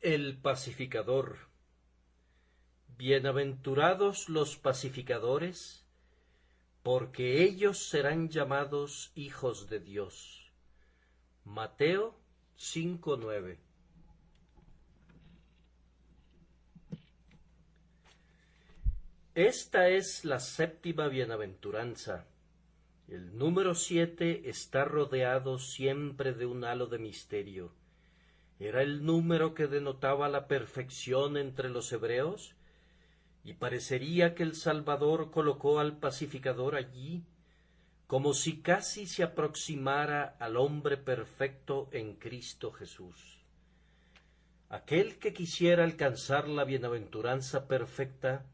El pacificador. Bienaventurados los pacificadores, porque ellos serán llamados hijos de Dios. Mateo 5:9. Esta es la séptima bienaventuranza. El número 7 está rodeado siempre de un halo de misterio. Era el número que denotaba la perfección entre los hebreos, y parecería que el Salvador colocó al pacificador allí, como si casi se aproximara al hombre perfecto en Cristo Jesús. Aquel que quisiera alcanzar la bienaventuranza perfecta,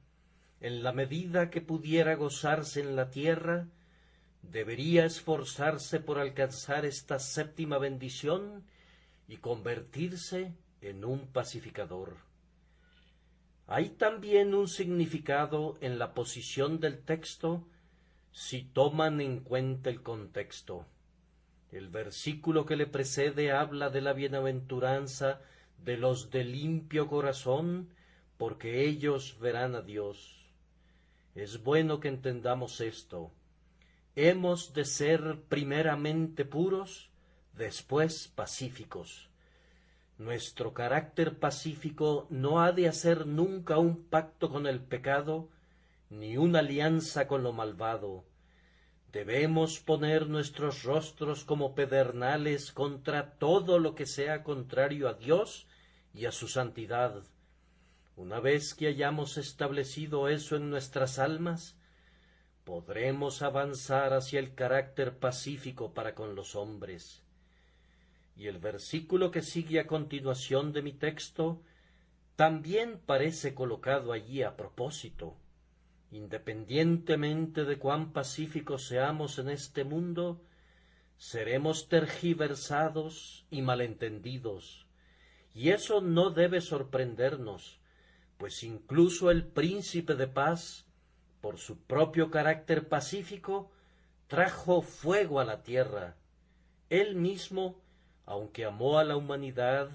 en la medida que pudiera gozarse en la tierra, debería esforzarse por alcanzar esta séptima bendición y convertirse en un pacificador. Hay también un significado en la posición del texto si toman en cuenta el contexto. El versículo que le precede habla de la bienaventuranza de los de limpio corazón, porque ellos verán a Dios. Es bueno que entendamos esto. Hemos de ser primeramente puros, después pacíficos. Nuestro carácter pacífico no ha de hacer nunca un pacto con el pecado, ni una alianza con lo malvado. Debemos poner nuestros rostros como pedernales contra todo lo que sea contrario a Dios y a su santidad. Una vez que hayamos establecido eso en nuestras almas, podremos avanzar hacia el carácter pacífico para con los hombres. Y el versículo que sigue a continuación de mi texto también parece colocado allí a propósito. Independientemente de cuán pacíficos seamos en este mundo, seremos tergiversados y malentendidos, y eso no debe sorprendernos, pues incluso el príncipe de paz, por su propio carácter pacífico, trajo fuego a la tierra. Él mismo, aunque amó a la humanidad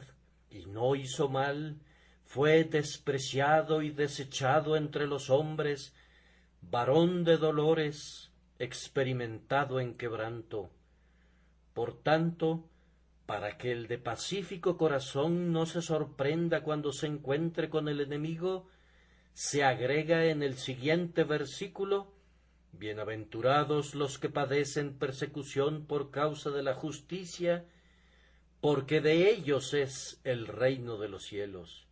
y no hizo mal, fue despreciado y desechado entre los hombres, varón de dolores, experimentado en quebranto. Por tanto, para que el de pacífico corazón no se sorprenda cuando se encuentre con el enemigo, se agrega en el siguiente versículo: bienaventurados los que padecen persecución por causa de la justicia, porque de ellos es el reino de los cielos.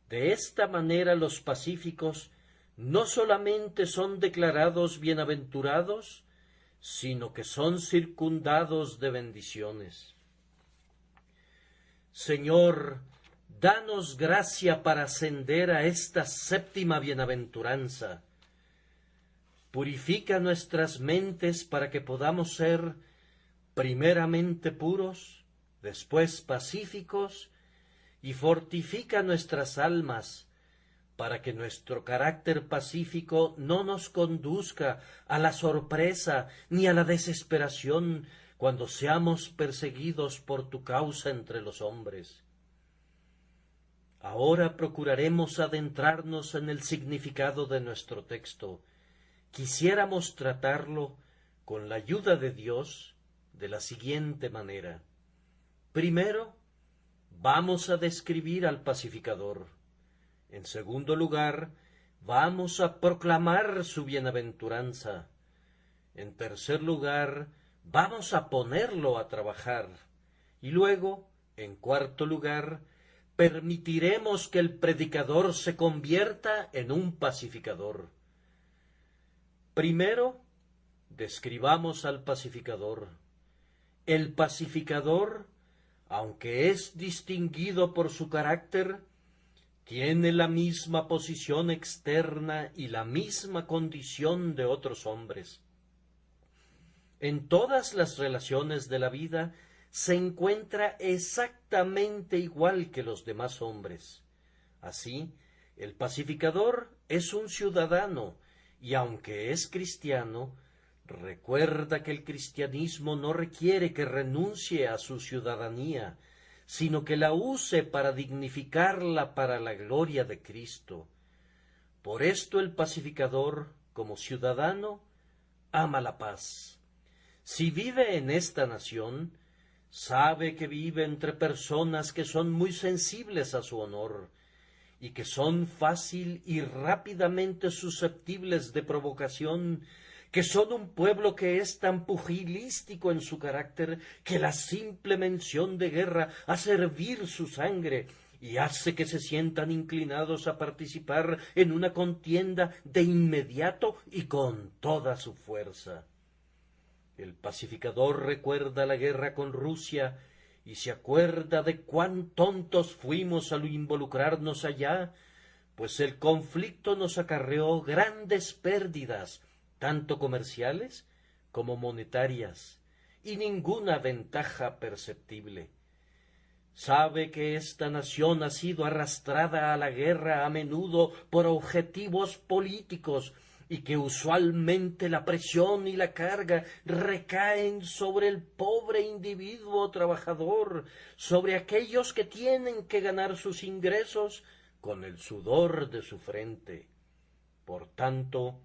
De esta manera los pacíficos no solamente son declarados bienaventurados, sino que son circundados de bendiciones. Señor, danos gracia para ascender a esta séptima bienaventuranza. Purifica nuestras mentes para que podamos ser primeramente puros, después pacíficos, y fortifica nuestras almas para que nuestro carácter pacífico no nos conduzca a la sorpresa ni a la desesperación cuando seamos perseguidos por tu causa entre los hombres. Ahora procuraremos adentrarnos en el significado de nuestro texto. Quisiéramos tratarlo, con la ayuda de Dios, de la siguiente manera. Primero, vamos a describir al pacificador. En segundo lugar, vamos a proclamar su bienaventuranza. En tercer lugar, vamos a ponerlo a trabajar. Y luego, en cuarto lugar, permitiremos que el predicador se convierta en un pacificador. Primero, describamos al pacificador. El pacificador, aunque es distinguido por su carácter, tiene la misma posición externa y la misma condición de otros hombres. En todas las relaciones de la vida se encuentra exactamente igual que los demás hombres. Así, el pacificador es un ciudadano y, aunque es cristiano, recuerda que el cristianismo no requiere que renuncie a su ciudadanía, sino que la use para dignificarla para la gloria de Cristo. Por esto el pacificador, como ciudadano, ama la paz. Si vive en esta nación, sabe que vive entre personas que son muy sensibles a su honor, y que son fácil y rápidamente susceptibles de provocación, que son un pueblo que es tan pugilístico en su carácter que la simple mención de guerra hace hervir su sangre y hace que se sientan inclinados a participar en una contienda de inmediato y con toda su fuerza. El pacificador recuerda la guerra con Rusia y se acuerda de cuán tontos fuimos al involucrarnos allá, pues el conflicto nos acarreó grandes pérdidas, tanto comerciales como monetarias, y ninguna ventaja perceptible. Sabe que esta nación ha sido arrastrada a la guerra a menudo por objetivos políticos y que usualmente la presión y la carga recaen sobre el pobre individuo trabajador, sobre aquellos que tienen que ganar sus ingresos con el sudor de su frente. Por tanto,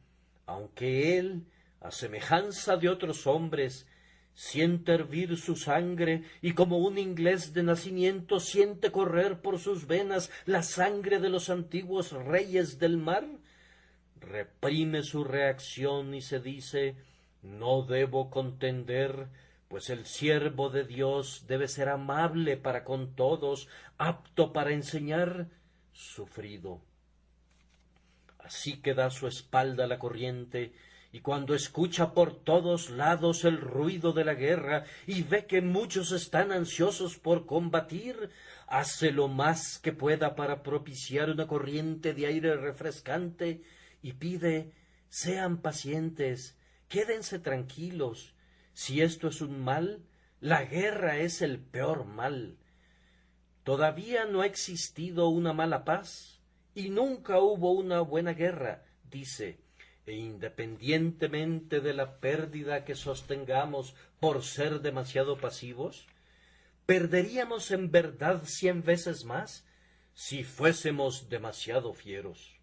aunque él, a semejanza de otros hombres, siente hervir su sangre y como un inglés de nacimiento siente correr por sus venas la sangre de los antiguos reyes del mar, reprime su reacción y se dice: no debo contender, pues el siervo de Dios debe ser amable para con todos, apto para enseñar, sufrido. Así que da su espalda a la corriente, y cuando escucha por todos lados el ruido de la guerra y ve que muchos están ansiosos por combatir, hace lo más que pueda para propiciar una corriente de aire refrescante y pide: sean pacientes, quédense tranquilos. Si esto es un mal, la guerra es el peor mal. Todavía no ha existido una mala paz y nunca hubo una buena guerra, dice, e independientemente de la pérdida que sostengamos por ser demasiado pasivos, perderíamos en verdad 100 veces más si fuésemos demasiado fieros.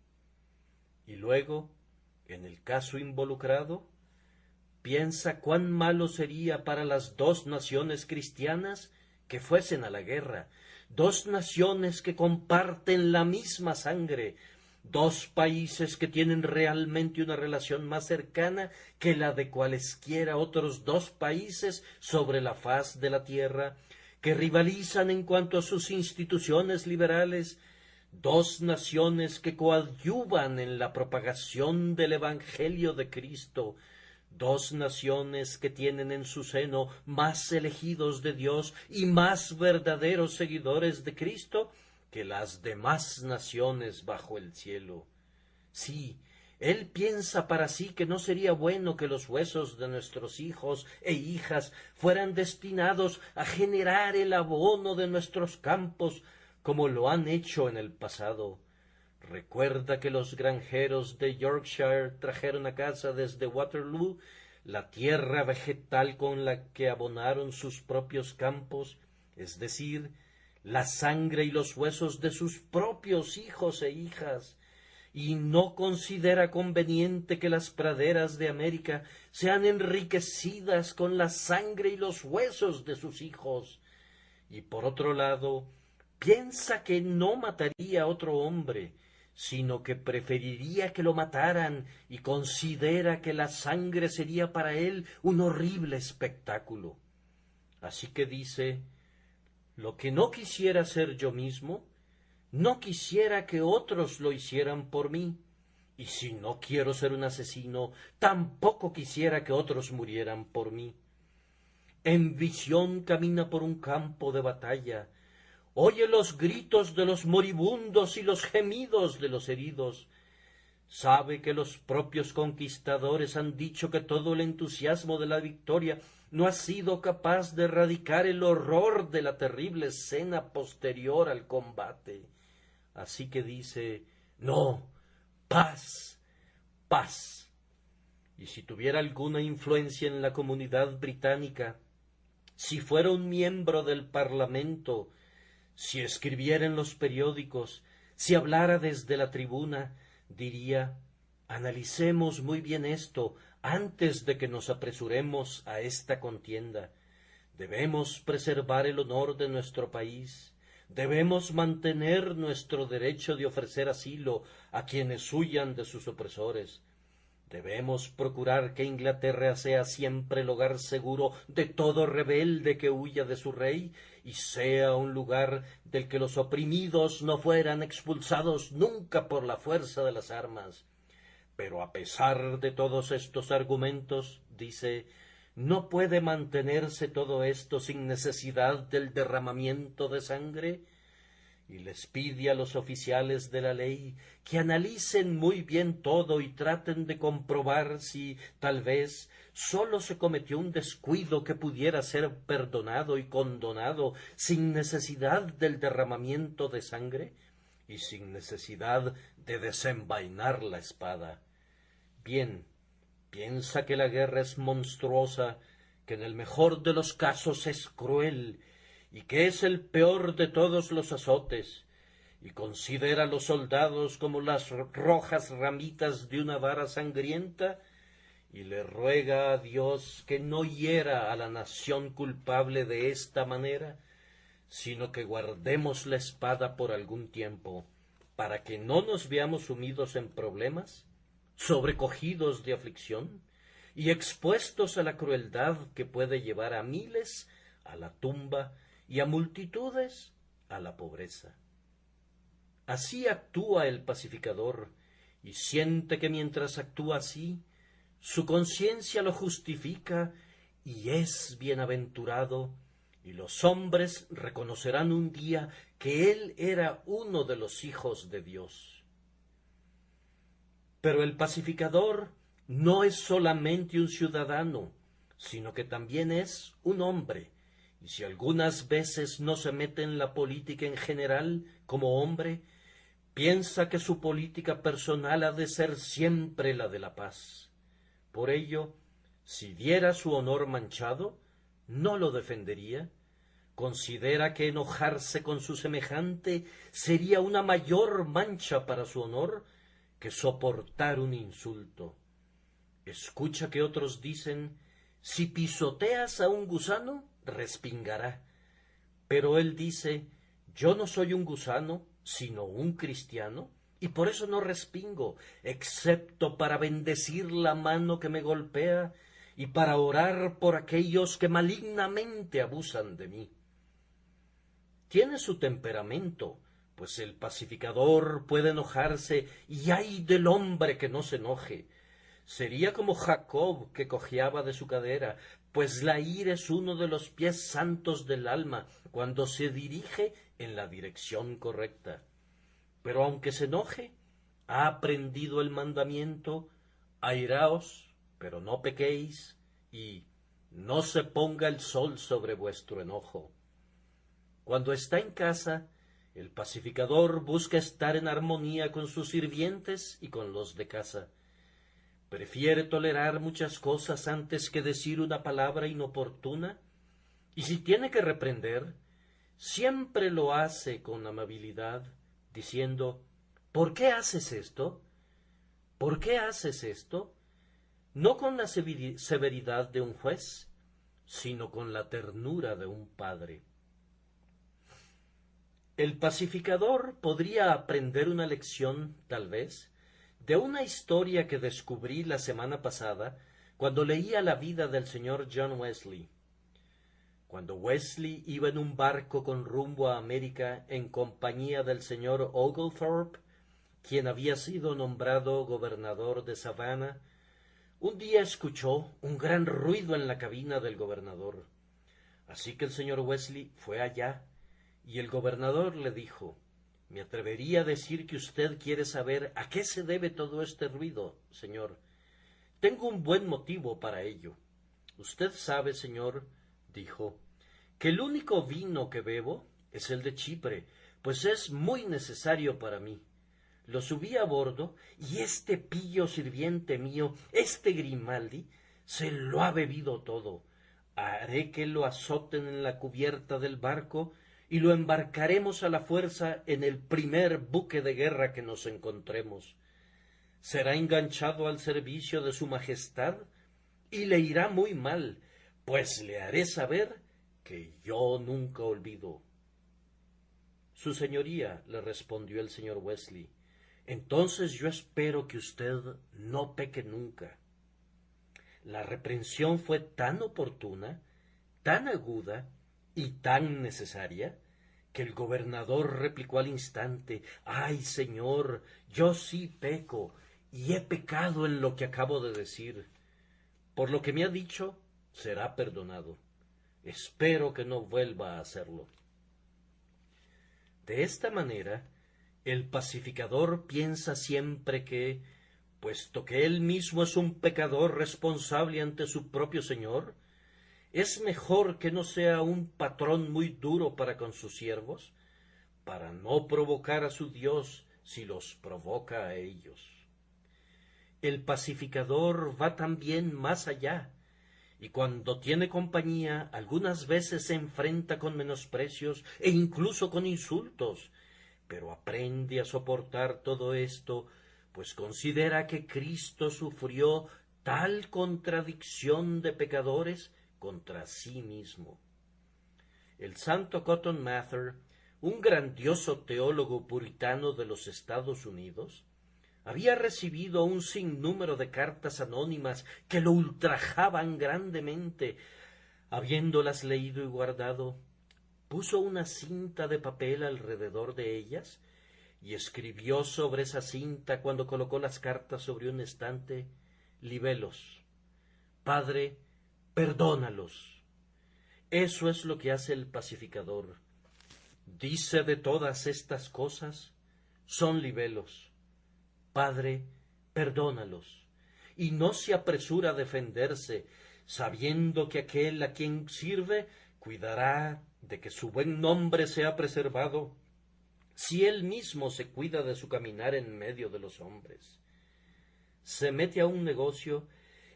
Y luego, en el caso involucrado, piensa cuán malo sería para las dos naciones cristianas que fuesen a la guerra, dos naciones que comparten la misma sangre, dos países que tienen realmente una relación más cercana que la de cualesquiera otros dos países sobre la faz de la tierra, que rivalizan en cuanto a sus instituciones liberales, dos naciones que coadyuvan en la propagación del Evangelio de Cristo, dos naciones que tienen en su seno más elegidos de Dios y más verdaderos seguidores de Cristo que las demás naciones bajo el cielo. Sí, él piensa para sí que no sería bueno que los huesos de nuestros hijos e hijas fueran destinados a generar el abono de nuestros campos como lo han hecho en el pasado. Recuerda que los granjeros de Yorkshire trajeron a casa desde Waterloo la tierra vegetal con la que abonaron sus propios campos, es decir, la sangre y los huesos de sus propios hijos e hijas, y no considera conveniente que las praderas de América sean enriquecidas con la sangre y los huesos de sus hijos. Y por otro lado, piensa que no mataría a otro hombre, sino que preferiría que lo mataran, y considera que la sangre sería para él un horrible espectáculo. Así que dice: lo que no quisiera ser yo mismo, no quisiera que otros lo hicieran por mí, y si no quiero ser un asesino, tampoco quisiera que otros murieran por mí. En visión camina por un campo de batalla, oye los gritos de los moribundos y los gemidos de los heridos. Sabe que los propios conquistadores han dicho que todo el entusiasmo de la victoria no ha sido capaz de erradicar el horror de la terrible escena posterior al combate. Así que dice: no, paz, paz. Y si tuviera alguna influencia en la comunidad británica, si fuera un miembro del Parlamento, Si escribiera en los periódicos, si hablara desde la tribuna, diría: analicemos muy bien esto antes de que nos apresuremos a esta contienda. Debemos preservar el honor de nuestro país. Debemos mantener nuestro derecho de ofrecer asilo a quienes huyan de sus opresores. Debemos procurar que Inglaterra sea siempre el hogar seguro de todo rebelde que huya de su rey, y sea un lugar del que los oprimidos no fueran expulsados nunca por la fuerza de las armas. Pero a pesar de todos estos argumentos, dice, ¿no puede mantenerse todo esto sin necesidad del derramamiento de sangre? Y les pide a los oficiales de la ley que analicen muy bien todo y traten de comprobar si, tal vez, sólo se cometió un descuido que pudiera ser perdonado y condonado sin necesidad del derramamiento de sangre y sin necesidad de desenvainar la espada. Bien, piensa que la guerra es monstruosa, que en el mejor de los casos es cruel, y que es el peor de todos los azotes, y considera a los soldados como las rojas ramitas de una vara sangrienta, y le ruega a Dios que no hiera a la nación culpable de esta manera, sino que guardemos la espada por algún tiempo, para que no nos veamos sumidos en problemas, sobrecogidos de aflicción y expuestos a la crueldad que puede llevar a miles a la tumba y a multitudes a la pobreza. Así actúa el pacificador, y siente que mientras actúa así, su conciencia lo justifica y es bienaventurado, y los hombres reconocerán un día que él era uno de los hijos de Dios. Pero el pacificador no es solamente un ciudadano, sino que también es un hombre, y si algunas veces no se mete en la política en general como hombre, piensa que su política personal ha de ser siempre la de la paz. Por ello, si viera su honor manchado, no lo defendería. Considera que enojarse con su semejante sería una mayor mancha para su honor que soportar un insulto. Escucha que otros dicen: si pisoteas a un gusano, respingará. Pero él dice: yo no soy un gusano, sino un cristiano, y por eso no respingo, excepto para bendecir la mano que me golpea y para orar por aquellos que malignamente abusan de mí. Tiene su temperamento, pues el pacificador puede enojarse, y ay del hombre que no se enoje. Sería como Jacob, que cojeaba de su cadera, pues la ira es uno de los pies santos del alma cuando se dirige en la dirección correcta. Pero aunque se enoje, ha aprendido el mandamiento: airaos, pero no pequéis, y no se ponga el sol sobre vuestro enojo. Cuando está en casa, el pacificador busca estar en armonía con sus sirvientes y con los de casa. Prefiere tolerar muchas cosas antes que decir una palabra inoportuna, y si tiene que reprender, siempre lo hace con amabilidad, diciendo: ¿por qué haces esto? ¿Por qué haces esto? No con la severidad de un juez, sino con la ternura de un padre. El pacificador podría aprender una lección, tal vez, de una historia que descubrí la semana pasada cuando leía la vida del señor John Wesley. Cuando Wesley iba en un barco con rumbo a América en compañía del señor Oglethorpe, quien había sido nombrado gobernador de Savannah, un día escuchó un gran ruido en la cabina del gobernador. Así que el señor Wesley fue allá, y el gobernador le dijo: me atrevería a decir que usted quiere saber a qué se debe todo este ruido, señor. Tengo un buen motivo para ello. Usted sabe, señor, dijo, que el único vino que bebo es el de Chipre, pues es muy necesario para mí. Lo subí a bordo, y este pillo sirviente mío, este Grimaldi, se lo ha bebido todo. Haré que lo azoten en la cubierta del barco, y lo embarcaremos a la fuerza en el primer buque de guerra que nos encontremos. Será enganchado al servicio de su majestad y le irá muy mal, pues le haré saber que yo nunca olvido. Su señoría, le respondió el señor Wesley, entonces yo espero que usted no peque nunca. La reprensión fue tan oportuna, tan aguda y tan necesaria, que el gobernador replicó al instante: «Ay, señor, yo sí peco, y he pecado en lo que acabo de decir. Por lo que me ha dicho, será perdonado. Espero que no vuelva a hacerlo». De esta manera, el pacificador piensa siempre que, puesto que él mismo es un pecador responsable ante su propio Señor, es mejor que no sea un patrón muy duro para con sus siervos, para no provocar a su Dios si los provoca a ellos. El pacificador va también más allá, y cuando tiene compañía algunas veces se enfrenta con menosprecios e incluso con insultos, pero aprende a soportar todo esto, pues considera que Cristo sufrió tal contradicción de pecadores contra sí mismo. El santo Cotton Mather, un grandioso teólogo puritano de los Estados Unidos, había recibido un sinnúmero de cartas anónimas que lo ultrajaban grandemente. Habiéndolas leído y guardado, puso una cinta de papel alrededor de ellas y escribió sobre esa cinta, cuando colocó las cartas sobre un estante: «Libelos. Padre, perdónalos». Eso es lo que hace el pacificador. Dice de todas estas cosas: son libelos. Padre, perdónalos. Y no se apresura a defenderse, sabiendo que aquel a quien sirve cuidará de que su buen nombre sea preservado, si él mismo se cuida de su caminar en medio de los hombres. Se mete a un negocio,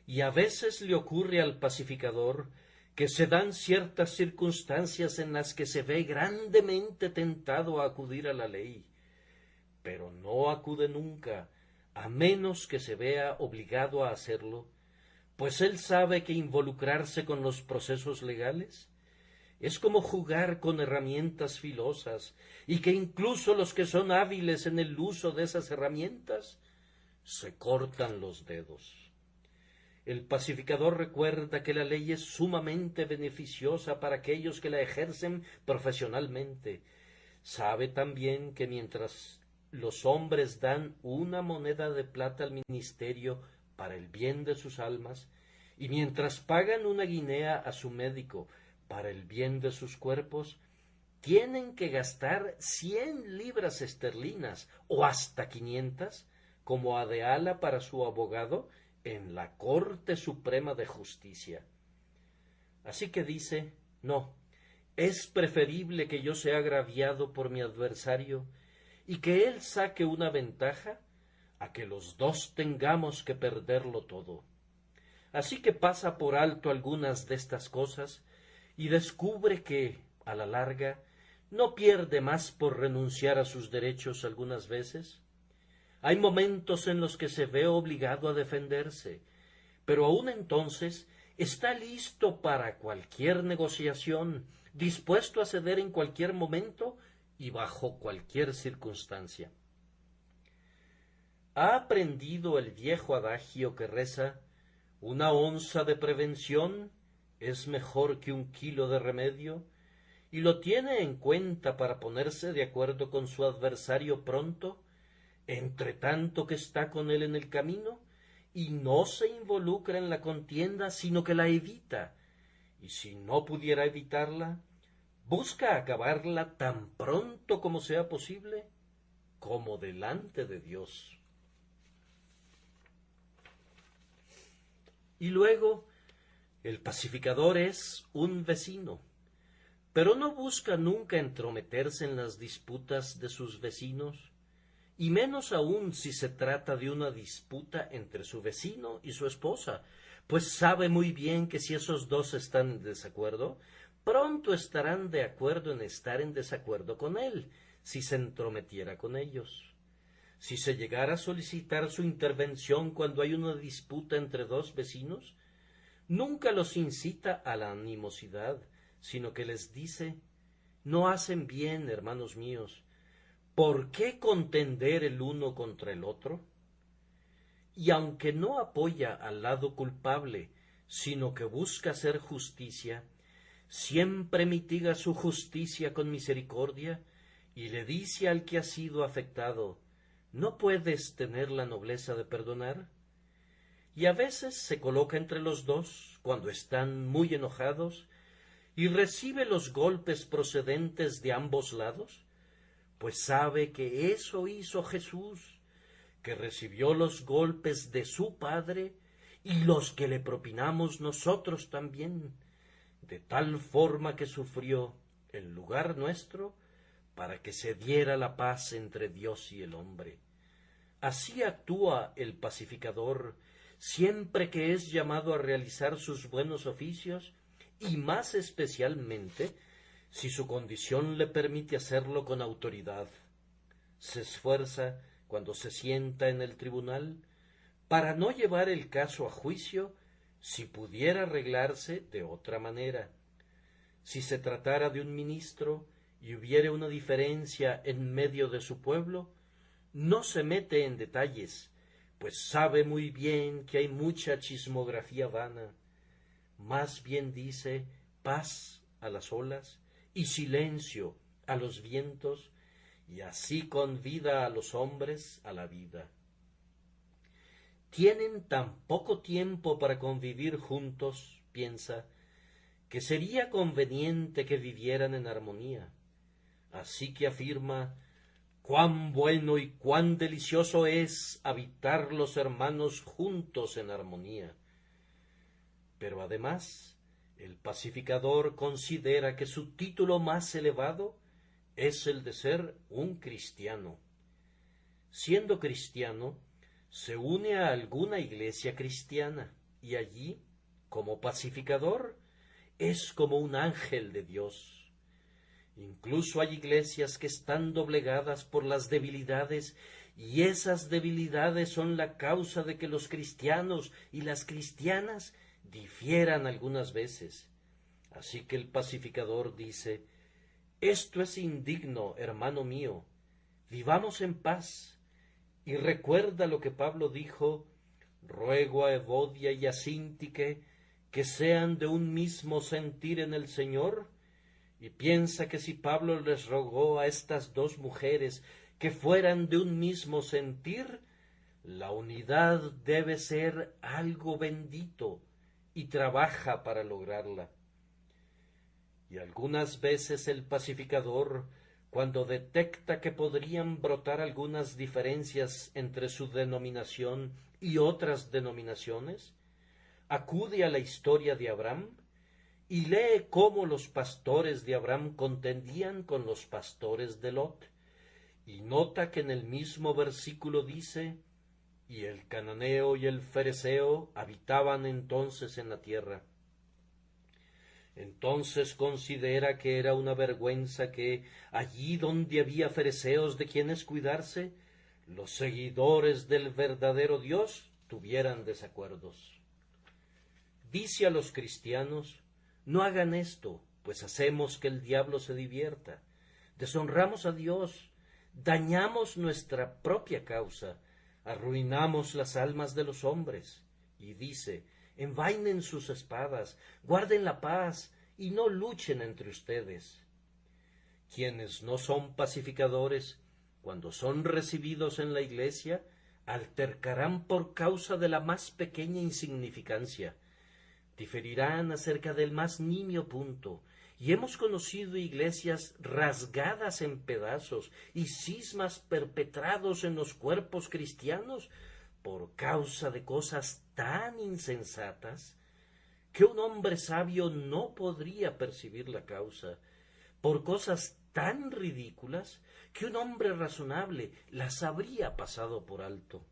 y a veces le ocurre al pacificador que se dan ciertas circunstancias en las que se ve grandemente tentado a acudir a la ley, pero no acude nunca, a menos que se vea obligado a hacerlo, pues él sabe que involucrarse con los procesos legales es como jugar con herramientas filosas, y que incluso los que son hábiles en el uso de esas herramientas se cortan los dedos. El pacificador recuerda que la ley es sumamente beneficiosa para aquellos que la ejercen profesionalmente. Sabe también que mientras los hombres dan una moneda de plata al ministerio para el bien de sus almas, y mientras pagan una guinea a su médico para el bien de sus cuerpos, tienen que gastar 100 libras esterlinas o hasta 500 como adeala para su abogado en la Corte Suprema de Justicia. Así que dice: no, es preferible que yo sea agraviado por mi adversario y que él saque una ventaja, a que los dos tengamos que perderlo todo. Así que pasa por alto algunas de estas cosas y descubre que, a la larga, no pierde más por renunciar a sus derechos algunas veces. Hay momentos en los que se ve obligado a defenderse, pero aun entonces está listo para cualquier negociación, dispuesto a ceder en cualquier momento y bajo cualquier circunstancia. Ha aprendido el viejo adagio que reza: una onza de prevención es mejor que un kilo de remedio, y lo tiene en cuenta para ponerse de acuerdo con su adversario pronto, entre tanto que está con él en el camino, y no se involucra en la contienda, sino que la evita, y si no pudiera evitarla, busca acabarla tan pronto como sea posible, como delante de Dios. Y luego, el pacificador es un vecino, pero no busca nunca entrometerse en las disputas de sus vecinos, y menos aún si se trata de una disputa entre su vecino y su esposa, pues sabe muy bien que si esos dos están en desacuerdo, pronto estarán de acuerdo en estar en desacuerdo con él, si se entrometiera con ellos. Si se llegara a solicitar su intervención cuando hay una disputa entre dos vecinos, nunca los incita a la animosidad, sino que les dice: no hacen bien, hermanos míos, ¿por qué contender el uno contra el otro? Y aunque no apoya al lado culpable, sino que busca hacer justicia, siempre mitiga su justicia con misericordia y le dice al que ha sido afectado: ¿no puedes tener la nobleza de perdonar? Y a veces se coloca entre los dos cuando están muy enojados y recibe los golpes procedentes de ambos lados, pues sabe que eso hizo Jesús, que recibió los golpes de su Padre y los que le propinamos nosotros también, de tal forma que sufrió en lugar nuestro para que se diera la paz entre Dios y el hombre. Así actúa el pacificador siempre que es llamado a realizar sus buenos oficios, y más especialmente si su condición le permite hacerlo con autoridad. Se esfuerza, cuando se sienta en el tribunal, para no llevar el caso a juicio si pudiera arreglarse de otra manera. Si se tratara de un ministro y hubiere una diferencia en medio de su pueblo, no se mete en detalles, pues sabe muy bien que hay mucha chismografía vana. Más bien dice: paz a las olas y silencio a los vientos, y así convida a los hombres a la vida. Tienen tan poco tiempo para convivir juntos, piensa, que sería conveniente que vivieran en armonía. Así que afirma: cuán bueno y cuán delicioso es habitar los hermanos juntos en armonía. Pero además, el pacificador considera que su título más elevado es el de ser un cristiano. Siendo cristiano, se une a alguna iglesia cristiana y allí, como pacificador, es como un ángel de Dios. Incluso hay iglesias que están doblegadas por las debilidades, y esas debilidades son la causa de que los cristianos y las cristianas difieran algunas veces. Así que el pacificador dice: esto es indigno, hermano mío, vivamos en paz. Y recuerda lo que Pablo dijo: ruego a Evodia y a Síntique que sean de un mismo sentir en el Señor. Y piensa que si Pablo les rogó a estas dos mujeres que fueran de un mismo sentir, la unidad debe ser algo bendito, y trabaja para lograrla. Y algunas veces el pacificador, cuando detecta que podrían brotar algunas diferencias entre su denominación y otras denominaciones, acude a la historia de Abraham y lee cómo los pastores de Abraham contendían con los pastores de Lot, y nota que en el mismo versículo dice: y el cananeo y el fereceo habitaban entonces en la tierra. Entonces considera que era una vergüenza que, allí donde había fereceos de quienes cuidarse, los seguidores del verdadero Dios tuvieran desacuerdos. Dice a los cristianos: no hagan esto, pues hacemos que el diablo se divierta. Deshonramos a Dios, dañamos nuestra propia causa, arruinamos las almas de los hombres. Y dice: envainen sus espadas, guarden la paz y no luchen entre ustedes. Quienes no son pacificadores, cuando son recibidos en la iglesia, altercarán por causa de la más pequeña insignificancia, diferirán acerca del más nimio punto, y hemos conocido iglesias rasgadas en pedazos y cismas perpetrados en los cuerpos cristianos por causa de cosas tan insensatas que un hombre sabio no podría percibir la causa, por cosas tan ridículas que un hombre razonable las habría pasado por alto.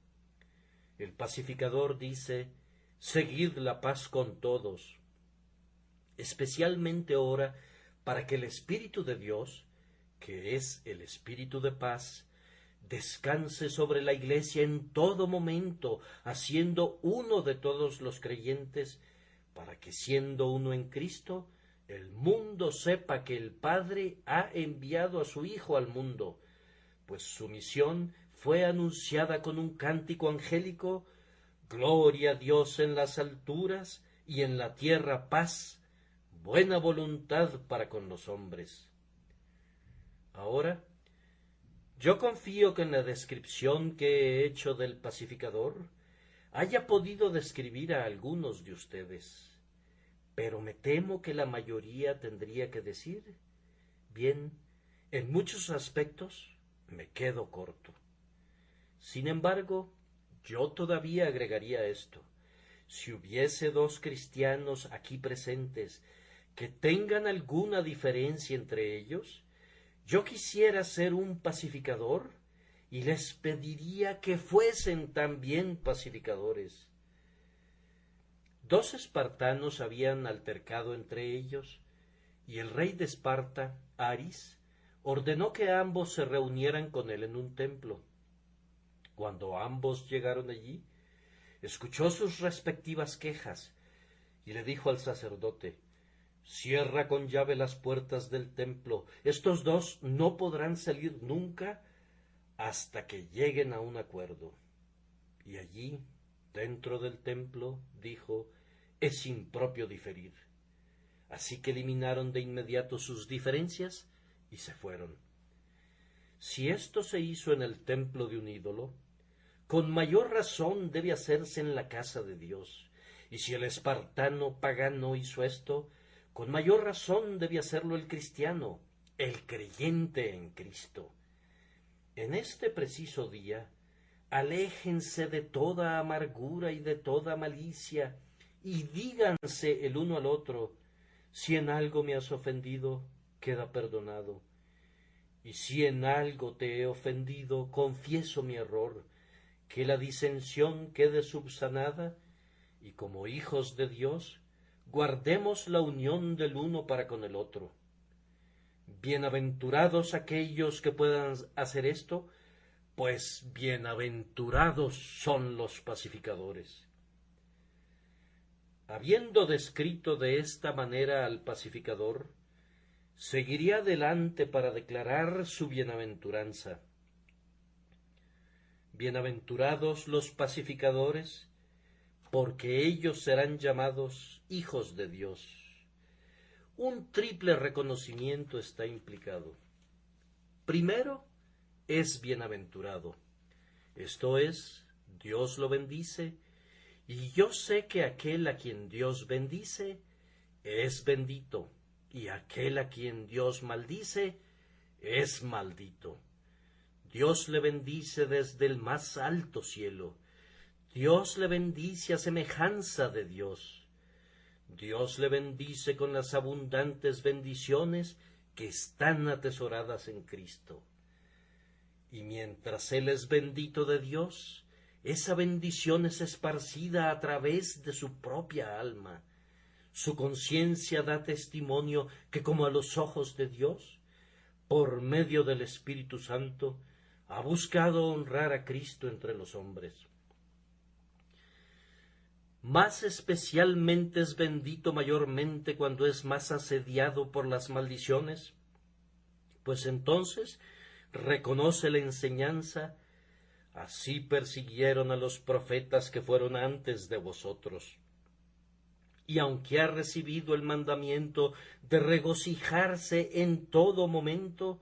El pacificador dice: seguid la paz con todos. especialmente ora para que el Espíritu de Dios, que es el Espíritu de paz, descanse sobre la Iglesia en todo momento, haciendo uno de todos los creyentes, para que siendo uno en Cristo, el mundo sepa que el Padre ha enviado a su Hijo al mundo, pues su misión fue anunciada con un cántico angélico: Gloria a Dios en las alturas y en la tierra paz, buena voluntad para con los hombres. Ahora, yo confío que en la descripción que he hecho del pacificador haya podido describir a algunos de ustedes, pero me temo que la mayoría tendría que decir: bien, en muchos aspectos me quedo corto. Sin embargo, yo todavía agregaría esto: si hubiese dos cristianos aquí presentes que tengan alguna diferencia entre ellos, yo quisiera ser un pacificador y les pediría que fuesen también pacificadores. Dos espartanos habían altercado entre ellos, y el rey de Esparta, Aris, ordenó que ambos se reunieran con él en un templo. Cuando ambos llegaron allí, escuchó sus respectivas quejas y le dijo al sacerdote: cierra con llave las puertas del templo. Estos dos no podrán salir nunca hasta que lleguen a un acuerdo. Y allí, dentro del templo, dijo, es impropio diferir. Así que eliminaron de inmediato sus diferencias y se fueron. Si esto se hizo en el templo de un ídolo, con mayor razón debe hacerse en la casa de Dios. Y si el espartano pagano hizo esto, con mayor razón debe hacerlo el cristiano, el creyente en Cristo. En este preciso día, aléjense de toda amargura y de toda malicia, y díganse el uno al otro: si en algo me has ofendido, queda perdonado. Y si en algo te he ofendido, confieso mi error, que la disensión quede subsanada, y como hijos de Dios, guardemos la unión del uno para con el otro. Bienaventurados aquellos que puedan hacer esto, pues bienaventurados son los pacificadores. Habiendo descrito de esta manera al pacificador, seguiría adelante para declarar su bienaventuranza. Bienaventurados los pacificadores, porque ellos serán llamados hijos de Dios. Un triple reconocimiento está implicado. Primero, es bienaventurado. Esto es, Dios lo bendice, y yo sé que aquel a quien Dios bendice es bendito, y aquel a quien Dios maldice es maldito. Dios le bendice desde el más alto cielo. Dios le bendice a semejanza de Dios. Dios le bendice con las abundantes bendiciones que están atesoradas en Cristo. Y mientras Él es bendito de Dios, esa bendición es esparcida a través de su propia alma. Su conciencia da testimonio que, como a los ojos de Dios, por medio del Espíritu Santo, ha buscado honrar a Cristo entre los hombres. Más especialmente es bendito mayormente cuando es más asediado por las maldiciones, pues entonces reconoce la enseñanza: así persiguieron a los profetas que fueron antes de vosotros. Y aunque ha recibido el mandamiento de regocijarse en todo momento,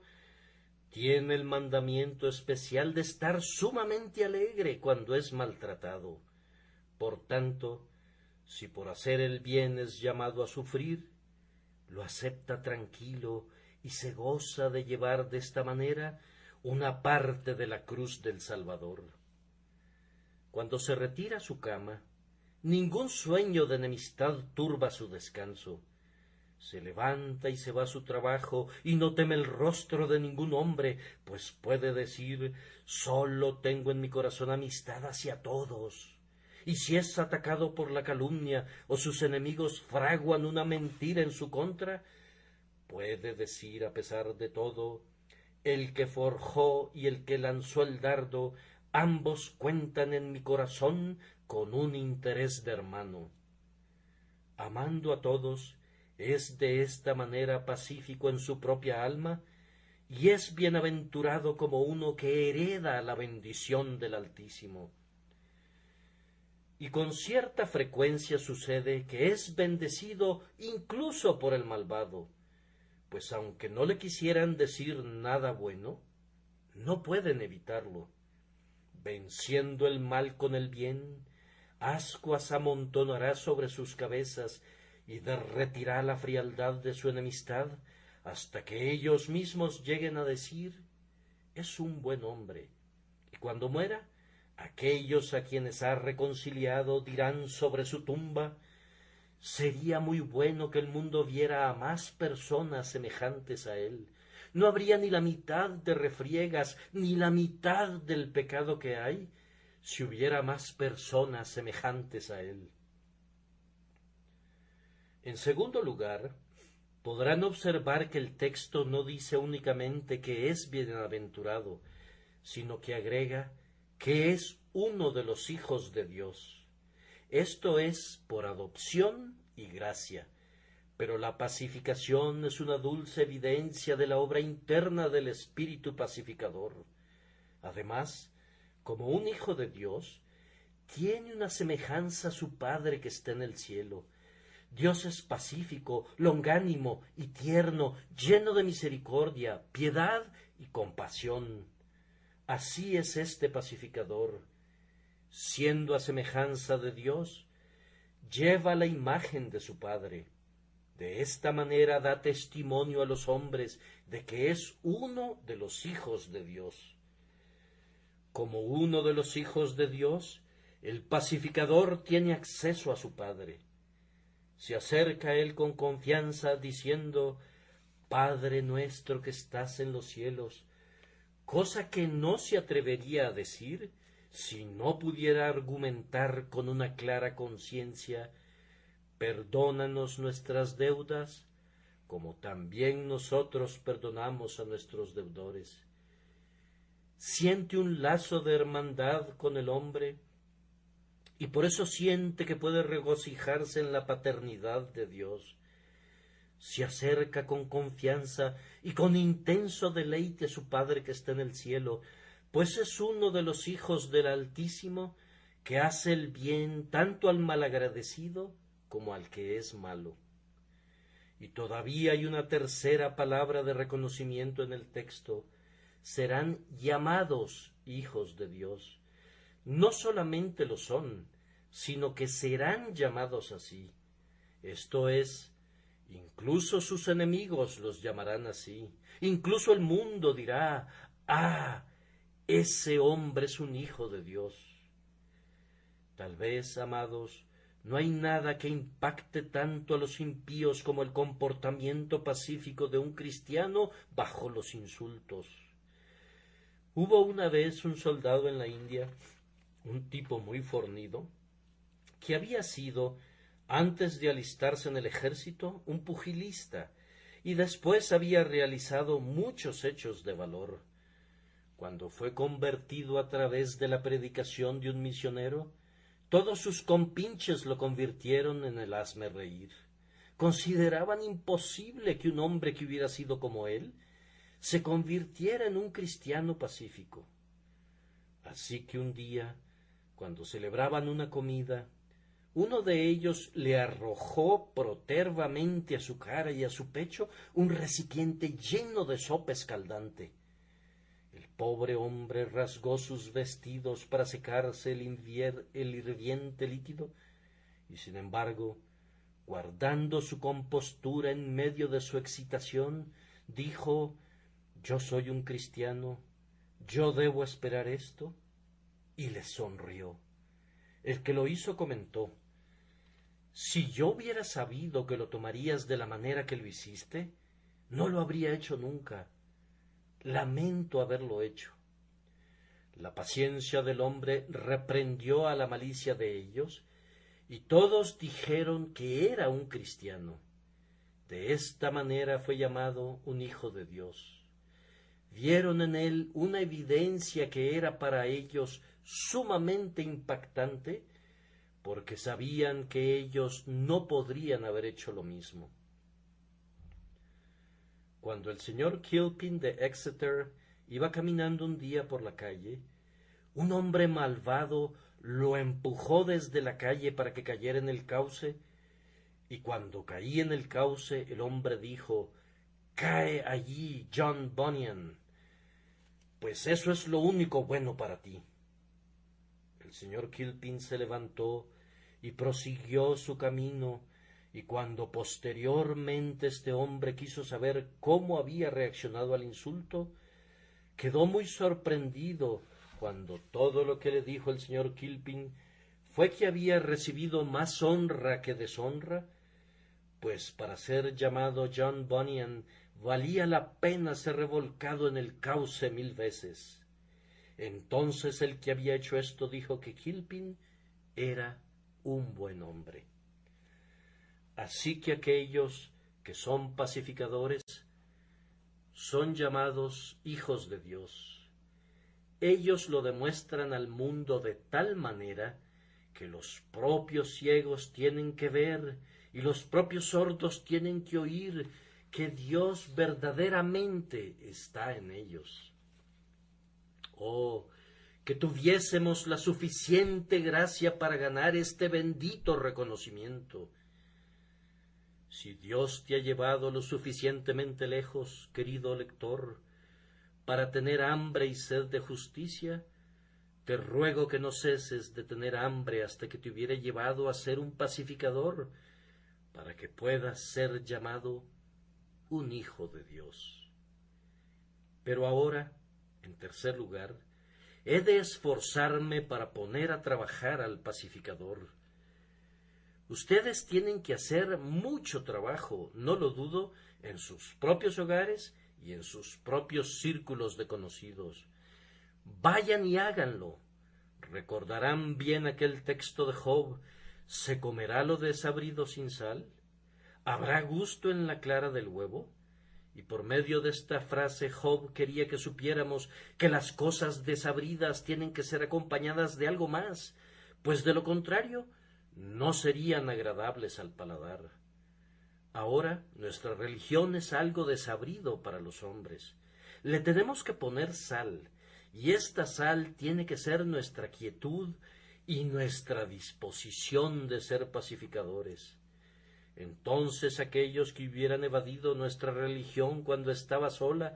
tiene el mandamiento especial de estar sumamente alegre cuando es maltratado. Por tanto, si por hacer el bien es llamado a sufrir, lo acepta tranquilo y se goza de llevar de esta manera una parte de la cruz del Salvador. Cuando se retira a su cama, ningún sueño de enemistad turba su descanso. Se levanta y se va a su trabajo y no teme el rostro de ningún hombre, pues puede decir: solo tengo en mi corazón amistad hacia todos, y si es atacado por la calumnia o sus enemigos fraguan una mentira en su contra, puede decir a pesar de todo: el que forjó y el que lanzó el dardo, ambos cuentan en mi corazón con un interés de hermano. Amando a todos, es de esta manera pacífico en su propia alma, y es bienaventurado como uno que hereda la bendición del Altísimo. Y con cierta frecuencia sucede que es bendecido incluso por el malvado, pues aunque no le quisieran decir nada bueno, no pueden evitarlo. Venciendo el mal con el bien, ascuas amontonará sobre sus cabezas y derretirá la frialdad de su enemistad, hasta que ellos mismos lleguen a decir: es un buen hombre. Y cuando muera, aquellos a quienes ha reconciliado dirán sobre su tumba: sería muy bueno que el mundo viera a más personas semejantes a él. No habría ni la mitad de refriegas, ni la mitad del pecado que hay, si hubiera más personas semejantes a él. En segundo lugar, podrán observar que el texto no dice únicamente que es bienaventurado, sino que agrega que es uno de los hijos de Dios. Esto es por adopción y gracia, pero la pacificación es una dulce evidencia de la obra interna del Espíritu pacificador. Además, como un hijo de Dios, tiene una semejanza a su Padre que está en el cielo. Dios es pacífico, longánimo y tierno, lleno de misericordia, piedad y compasión. Así es este pacificador. Siendo a semejanza de Dios, lleva la imagen de su Padre. De esta manera da testimonio a los hombres de que es uno de los hijos de Dios. Como uno de los hijos de Dios, el pacificador tiene acceso a su Padre. Se acerca a él con confianza, diciendo: Padre nuestro que estás en los cielos, cosa que no se atrevería a decir si no pudiera argumentar con una clara conciencia: perdónanos nuestras deudas, como también nosotros perdonamos a nuestros deudores. Siente un lazo de hermandad con el hombre, y por eso siente que puede regocijarse en la paternidad de Dios. Se acerca con confianza y con intenso deleite a su Padre que está en el cielo, pues es uno de los hijos del Altísimo, que hace el bien tanto al malagradecido como al que es malo. Y todavía hay una tercera palabra de reconocimiento en el texto: serán llamados hijos de Dios. No solamente lo son, sino que serán llamados así. Esto es, incluso sus enemigos los llamarán así. Incluso el mundo dirá: ¡ah! Ese hombre es un hijo de Dios. Tal vez, amados, no hay nada que impacte tanto a los impíos como el comportamiento pacífico de un cristiano bajo los insultos. Hubo una vez un soldado en la India, un tipo muy fornido, que había sido, antes de alistarse en el ejército, un pugilista, y después había realizado muchos hechos de valor. Cuando fue convertido a través de la predicación de un misionero, todos sus compinches lo convirtieron en el hazmerreír. Consideraban imposible que un hombre que hubiera sido como él se convirtiera en un cristiano pacífico. Así que un día, cuando celebraban una comida, uno de ellos le arrojó protervamente a su cara y a su pecho un recipiente lleno de sopa escaldante. El pobre hombre rasgó sus vestidos para secarse el hirviente líquido, y sin embargo, guardando su compostura en medio de su excitación, dijo: «Yo soy un cristiano, ¿yo debo esperar esto?», y le sonrió. El que lo hizo comentó: «Si yo hubiera sabido que lo tomarías de la manera que lo hiciste, no lo habría hecho nunca. Lamento haberlo hecho». La paciencia del hombre reprendió a la malicia de ellos, y todos dijeron que era un cristiano. De esta manera fue llamado un hijo de Dios. Vieron en él una evidencia que era para ellos sumamente impactante, porque sabían que ellos no podrían haber hecho lo mismo. Cuando el señor Kilpin de Exeter iba caminando un día por la calle, un hombre malvado lo empujó desde la calle para que cayera en el cauce, y cuando caí en el cauce, el hombre dijo: «Cae allí, John Bunyan, pues eso es lo único bueno para ti». El señor Kilpin se levantó y prosiguió su camino, y cuando posteriormente este hombre quiso saber cómo había reaccionado al insulto, quedó muy sorprendido cuando todo lo que le dijo el señor Kilpin fue que había recibido más honra que deshonra, pues para ser llamado John Bunyan valía la pena ser revolcado en el cauce 1000 veces. Entonces el que había hecho esto dijo que Kilpin era un buen hombre. Así que aquellos que son pacificadores son llamados hijos de Dios. Ellos lo demuestran al mundo de tal manera que los propios ciegos tienen que ver y los propios sordos tienen que oír que Dios verdaderamente está en ellos. Oh, que tuviésemos la suficiente gracia para ganar este bendito reconocimiento. Si Dios te ha llevado lo suficientemente lejos, querido lector, para tener hambre y sed de justicia, te ruego que no ceses de tener hambre hasta que te hubiere llevado a ser un pacificador, para que puedas ser llamado un hijo de Dios. Pero ahora, en tercer lugar, he de esforzarme para poner a trabajar al pacificador. Ustedes tienen que hacer mucho trabajo, no lo dudo, en sus propios hogares y en sus propios círculos de conocidos. Vayan y háganlo. Recordarán bien aquel texto de Job: ¿se comerá lo desabrido sin sal? ¿Habrá gusto en la clara del huevo? Y por medio de esta frase Job quería que supiéramos que las cosas desabridas tienen que ser acompañadas de algo más, pues de lo contrario no serían agradables al paladar. Ahora nuestra religión es algo desabrido para los hombres. Le tenemos que poner sal, y esta sal tiene que ser nuestra quietud y nuestra disposición de ser pacificadores. Entonces aquellos que hubieran evadido nuestra religión cuando estaba sola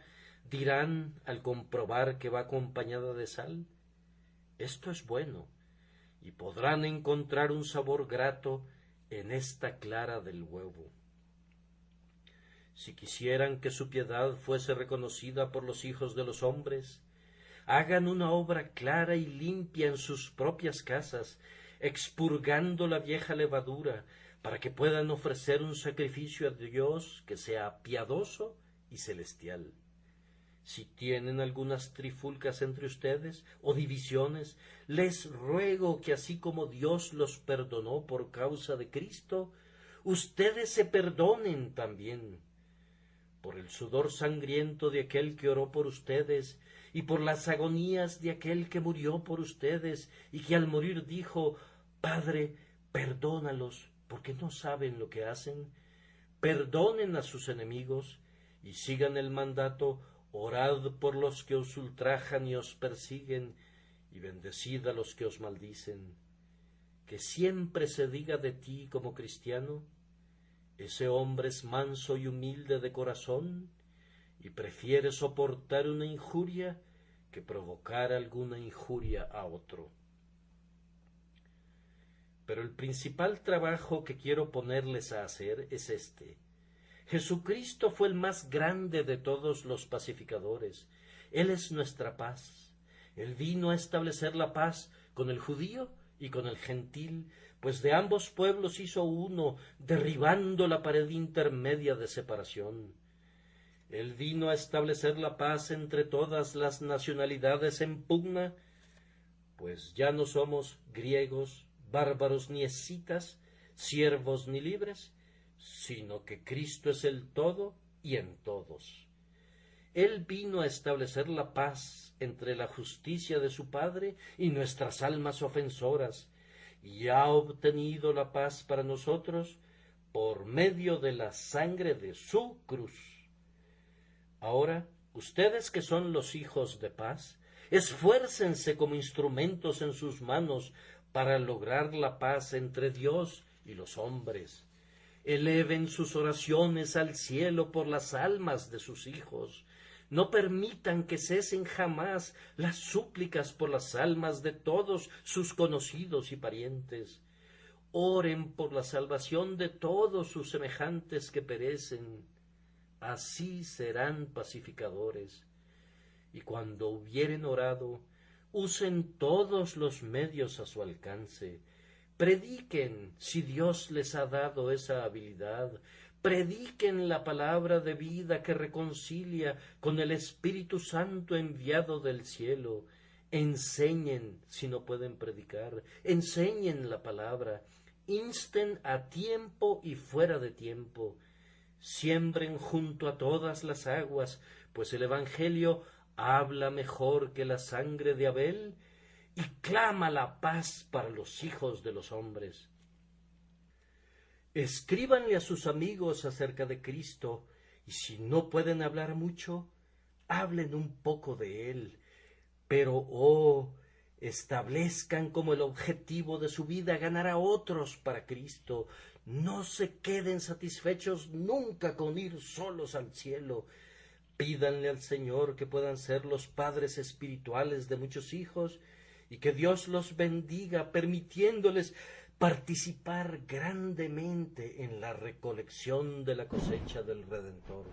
dirán al comprobar que va acompañada de sal: esto es bueno, y podrán encontrar un sabor grato en esta clara del huevo. Si quisieran que su piedad fuese reconocida por los hijos de los hombres, hagan una obra clara y limpia en sus propias casas, expurgando la vieja levadura, para que puedan ofrecer un sacrificio a Dios que sea piadoso y celestial. Si tienen algunas trifulcas entre ustedes o divisiones, les ruego que así como Dios los perdonó por causa de Cristo, ustedes se perdonen también. Por el sudor sangriento de aquel que oró por ustedes, y por las agonías de aquel que murió por ustedes, y que al morir dijo: Padre, perdónalos, porque no saben lo que hacen. Perdonen a sus enemigos, y sigan el mandato: orad por los que os ultrajan y os persiguen, y bendecid a los que os maldicen. Que siempre se diga de ti como cristiano: ese hombre es manso y humilde de corazón, y prefiere soportar una injuria que provocar alguna injuria a otro. Pero el principal trabajo que quiero ponerles a hacer es este. Jesucristo fue el más grande de todos los pacificadores. Él es nuestra paz. Él vino a establecer la paz con el judío y con el gentil, pues de ambos pueblos hizo uno, derribando la pared intermedia de separación. Él vino a establecer la paz entre todas las nacionalidades en pugna, pues ya no somos griegos, bárbaros ni escitas, siervos ni libres, sino que Cristo es el todo y en todos. Él vino a establecer la paz entre la justicia de su Padre y nuestras almas ofensoras, y ha obtenido la paz para nosotros por medio de la sangre de su cruz. Ahora, ustedes que son los hijos de paz, esfuércense como instrumentos en sus manos para lograr la paz entre Dios y los hombres. Eleven sus oraciones al cielo por las almas de sus hijos. No permitan que cesen jamás las súplicas por las almas de todos sus conocidos y parientes. Oren por la salvación de todos sus semejantes que perecen. Así serán pacificadores. Y cuando hubieren orado, usen todos los medios a su alcance. Prediquen, si Dios les ha dado esa habilidad, prediquen la palabra de vida que reconcilia con el Espíritu Santo enviado del cielo. Enseñen, si no pueden predicar, enseñen la palabra, insten a tiempo y fuera de tiempo. Siembren junto a todas las aguas, pues el Evangelio habla mejor que la sangre de Abel y clama la paz para los hijos de los hombres. Escríbanle a sus amigos acerca de Cristo, y si no pueden hablar mucho, hablen un poco de Él, pero establezcan como el objetivo de su vida ganar a otros para Cristo. No se queden satisfechos nunca con ir solos al cielo. Pídanle al Señor que puedan ser los padres espirituales de muchos hijos y que Dios los bendiga, permitiéndoles participar grandemente en la recolección de la cosecha del Redentor.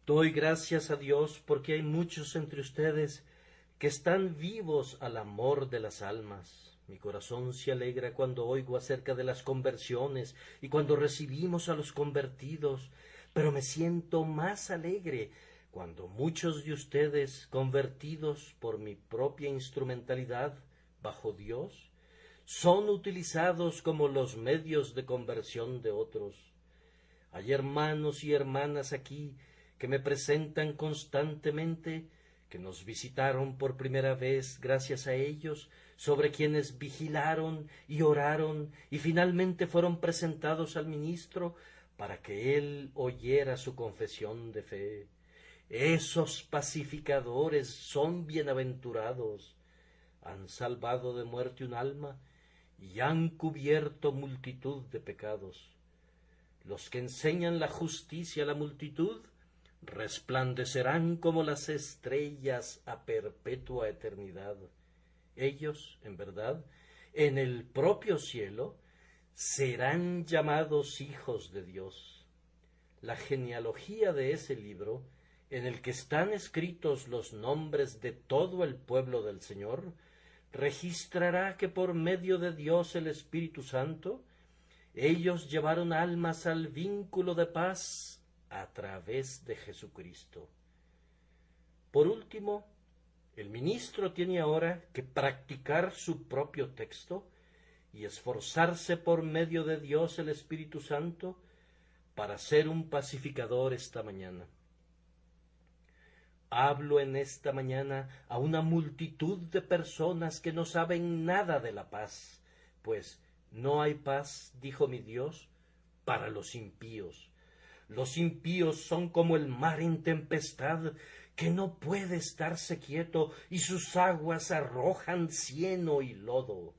Doy gracias a Dios porque hay muchos entre ustedes que están vivos al amor de las almas. Mi corazón se alegra cuando oigo acerca de las conversiones y cuando recibimos a los convertidos, pero me siento más alegre cuando muchos de ustedes, convertidos por mi propia instrumentalidad bajo Dios, son utilizados como los medios de conversión de otros. Hay hermanos y hermanas aquí que me presentan constantemente, que nos visitaron por primera vez gracias a ellos, sobre quienes vigilaron y oraron y finalmente fueron presentados al ministro para que él oyera su confesión de fe. Esos pacificadores son bienaventurados. Han salvado de muerte un alma y han cubierto multitud de pecados. Los que enseñan la justicia a la multitud resplandecerán como las estrellas a perpetua eternidad. Ellos, en verdad, en el propio cielo, serán llamados hijos de Dios. La genealogía de ese libro, en el que están escritos los nombres de todo el pueblo del Señor, registrará que por medio de Dios el Espíritu Santo, ellos llevaron almas al vínculo de paz a través de Jesucristo. Por último, el ministro tiene ahora que practicar su propio texto y esforzarse por medio de Dios el Espíritu Santo para ser un pacificador esta mañana. Hablo en esta mañana a una multitud de personas que no saben nada de la paz, pues no hay paz, dijo mi Dios, para los impíos. Los impíos son como el mar en tempestad, que no puede estarse quieto, y sus aguas arrojan cieno y lodo.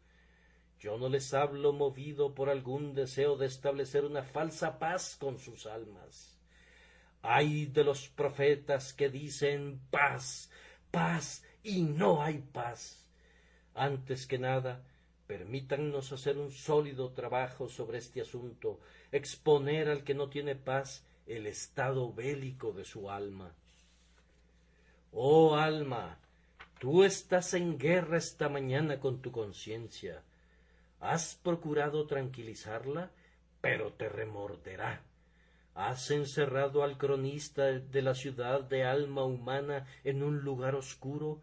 Yo no les hablo movido por algún deseo de establecer una falsa paz con sus almas. Ay de los profetas que dicen paz, paz, y no hay paz. Antes que nada, permítannos hacer un sólido trabajo sobre este asunto, exponer al que no tiene paz el estado bélico de su alma. Oh alma, tú estás en guerra esta mañana con tu conciencia. Has procurado tranquilizarla, pero te remorderá. Has encerrado al cronista de la ciudad de alma humana en un lugar oscuro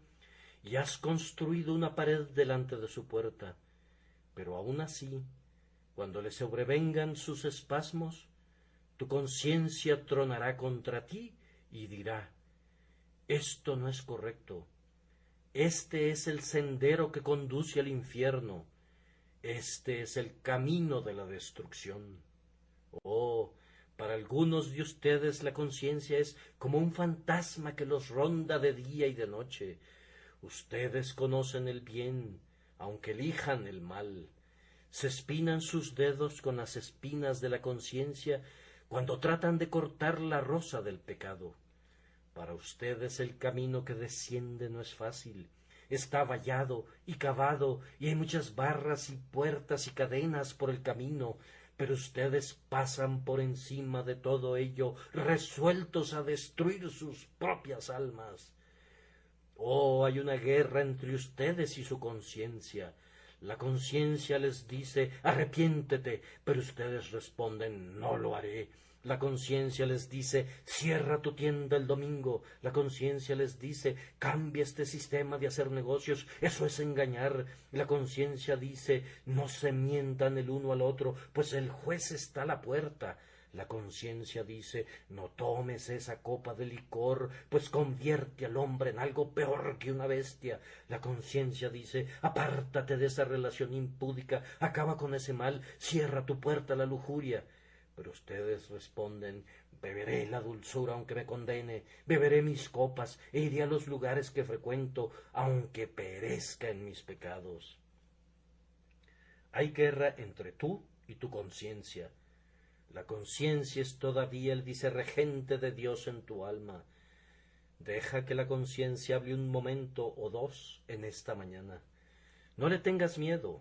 y has construido una pared delante de su puerta. Pero aun así, cuando le sobrevengan sus espasmos, tu conciencia tronará contra ti y dirá: esto no es correcto. Este es el sendero que conduce al infierno. Este es el camino de la destrucción. Oh, para algunos de ustedes la conciencia es como un fantasma que los ronda de día y de noche. Ustedes conocen el bien, aunque elijan el mal. Se espinan sus dedos con las espinas de la conciencia cuando tratan de cortar la rosa del pecado. Para ustedes el camino que desciende no es fácil. Está vallado y cavado, y hay muchas barras y puertas y cadenas por el camino, pero ustedes pasan por encima de todo ello, resueltos a destruir sus propias almas. Oh, hay una guerra entre ustedes y su conciencia. La conciencia les dice: arrepiéntete, pero ustedes responden: no lo haré. La conciencia les dice: cierra tu tienda el domingo. La conciencia les dice: cambia este sistema de hacer negocios, eso es engañar. La conciencia dice: no se mientan el uno al otro, pues el juez está a la puerta. La conciencia dice: no tomes esa copa de licor, pues convierte al hombre en algo peor que una bestia. La conciencia dice: apártate de esa relación impúdica, acaba con ese mal, cierra tu puerta a la lujuria. Pero ustedes responden: beberé la dulzura aunque me condene, beberé mis copas e iré a los lugares que frecuento, aunque perezca en mis pecados. Hay guerra entre tú y tu conciencia. La conciencia es todavía el vicerregente de Dios en tu alma. Deja que la conciencia hable un momento o dos en esta mañana. No le tengas miedo,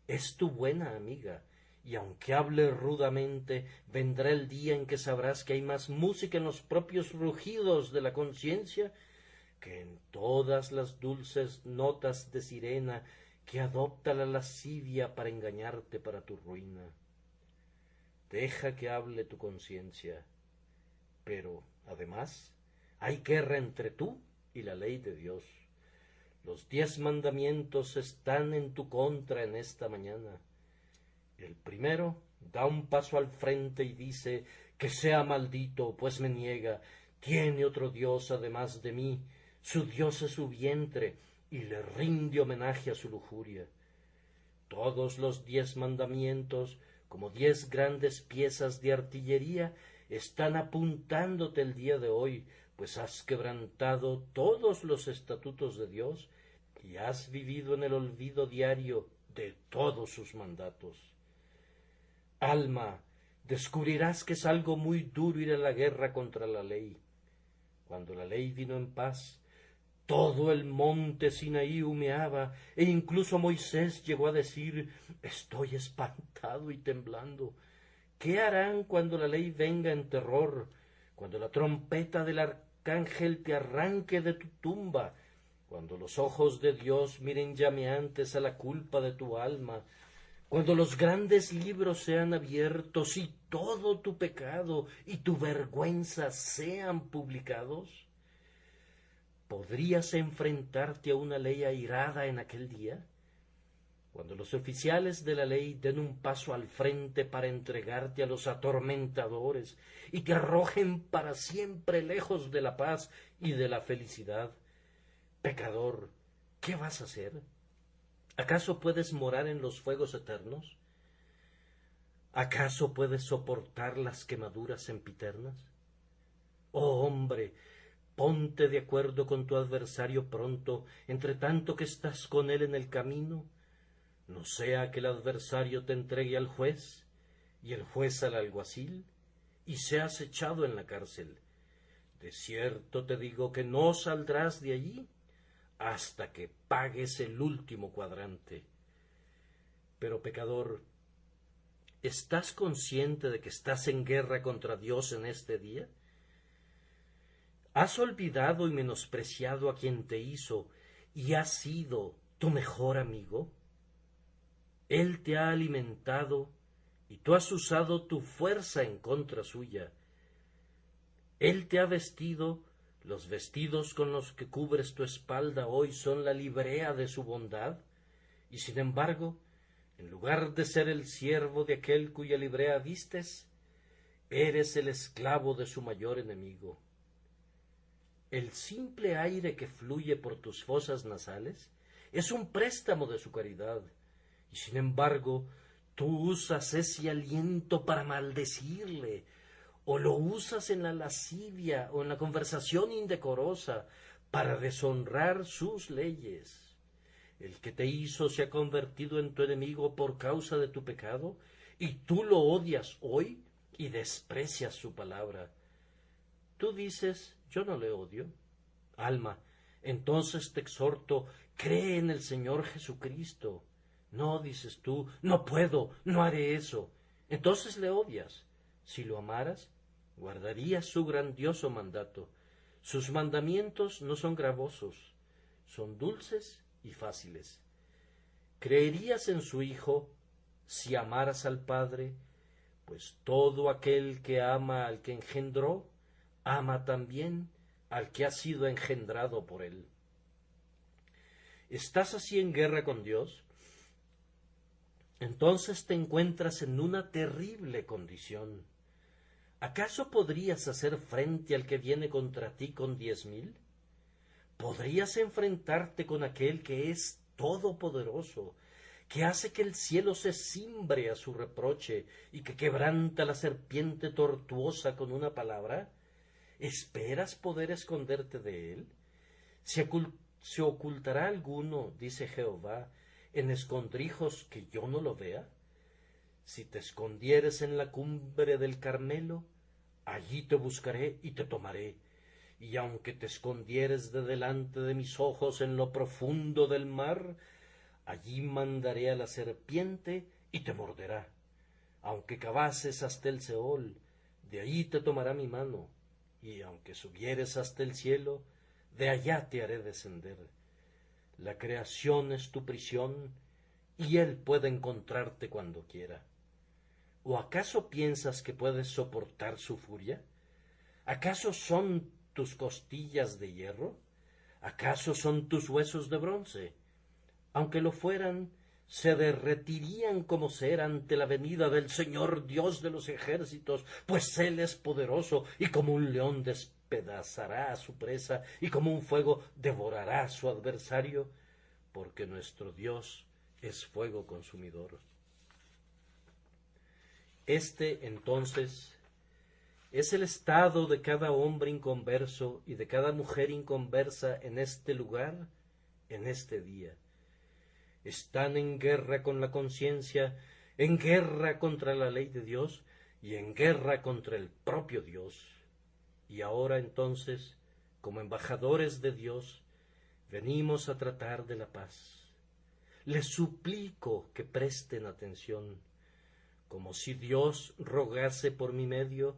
es tu buena amiga, y aunque hable rudamente, vendrá el día en que sabrás que hay más música en los propios rugidos de la conciencia que en todas las dulces notas de sirena que adopta la lascivia para engañarte para tu ruina. Deja que hable tu conciencia, pero, además, hay guerra entre tú y la ley de Dios. Los 10 mandamientos están en tu contra en esta mañana. El primero da un paso al frente y dice: que sea maldito, pues me niega, tiene otro Dios además de mí, su Dios es su vientre, y le rinde homenaje a su lujuria. Todos los 10 mandamientos, como 10 grandes piezas de artillería, están apuntándote el día de hoy, pues has quebrantado todos los estatutos de Dios y has vivido en el olvido diario de todos sus mandatos. Alma, descubrirás que es algo muy duro ir a la guerra contra la ley. Cuando la ley vino en paz, todo el monte Sinaí humeaba, e incluso Moisés llegó a decir: estoy espantado y temblando. ¿Qué harán cuando la ley venga en terror, cuando la trompeta del arcángel te arranque de tu tumba, cuando los ojos de Dios miren llameantes a la culpa de tu alma, cuando los grandes libros sean abiertos y todo tu pecado y tu vergüenza sean publicados? ¿Podrías enfrentarte a una ley airada en aquel día? Cuando los oficiales de la ley den un paso al frente para entregarte a los atormentadores y te arrojen para siempre lejos de la paz y de la felicidad, pecador, ¿qué vas a hacer? ¿Acaso puedes morar en los fuegos eternos? ¿Acaso puedes soportar las quemaduras sempiternas? Oh hombre, ponte de acuerdo con tu adversario pronto, entre tanto que estás con él en el camino. No sea que el adversario te entregue al juez, y el juez al alguacil, y seas echado en la cárcel. De cierto te digo que no saldrás de allí hasta que pagues el último cuadrante. Pero, pecador, ¿estás consciente de que estás en guerra contra Dios en este día? ¿Has olvidado y menospreciado a quien te hizo y ha sido tu mejor amigo? Él te ha alimentado y tú has usado tu fuerza en contra suya. Él te ha vestido, los vestidos con los que cubres tu espalda hoy son la librea de su bondad, y sin embargo, en lugar de ser el siervo de aquel cuya librea vistes, eres el esclavo de su mayor enemigo. El simple aire que fluye por tus fosas nasales es un préstamo de su caridad, y sin embargo tú usas ese aliento para maldecirle, o lo usas en la lascivia o en la conversación indecorosa para deshonrar sus leyes. El que te hizo se ha convertido en tu enemigo por causa de tu pecado, y tú lo odias hoy y desprecias su palabra. Tú dices, yo no le odio. Alma, entonces te exhorto, cree en el Señor Jesucristo. No, dices tú, no puedo, no haré eso. Entonces le odias. Si lo amaras, guardarías su grandioso mandato. Sus mandamientos no son gravosos, son dulces y fáciles. ¿Creerías en su Hijo si amaras al Padre? Pues todo aquel que ama al que engendró, ama también al que ha sido engendrado por él. ¿Estás así en guerra con Dios? Entonces te encuentras en una terrible condición. ¿Acaso podrías hacer frente al que viene contra ti con 10,000? ¿Podrías enfrentarte con aquel que es todopoderoso, que hace que el cielo se cimbre a su reproche y que quebranta la serpiente tortuosa con una palabra? ¿Esperas poder esconderte de él? ¿Se ocultará alguno, dice Jehová, en escondrijos que yo no lo vea? Si te escondieres en la cumbre del Carmelo, allí te buscaré y te tomaré. Y aunque te escondieres de delante de mis ojos en lo profundo del mar, allí mandaré a la serpiente y te morderá. Aunque cavases hasta el Seol, de allí te tomará mi mano. Y aunque subieres hasta el cielo, de allá te haré descender. La creación es tu prisión, y él puede encontrarte cuando quiera. ¿O acaso piensas que puedes soportar su furia? ¿Acaso son tus costillas de hierro? ¿Acaso son tus huesos de bronce? Aunque lo fueran, se derretirían como cera ante la venida del Señor Dios de los ejércitos, pues Él es poderoso, y como un león despedazará a su presa, y como un fuego devorará a su adversario, porque nuestro Dios es fuego consumidor. Este, entonces, es el estado de cada hombre inconverso y de cada mujer inconversa en este lugar, en este día. Están en guerra con la conciencia, en guerra contra la ley de Dios y en guerra contra el propio Dios. Y ahora entonces, como embajadores de Dios, venimos a tratar de la paz. Les suplico que presten atención. Como si Dios rogase por mi medio,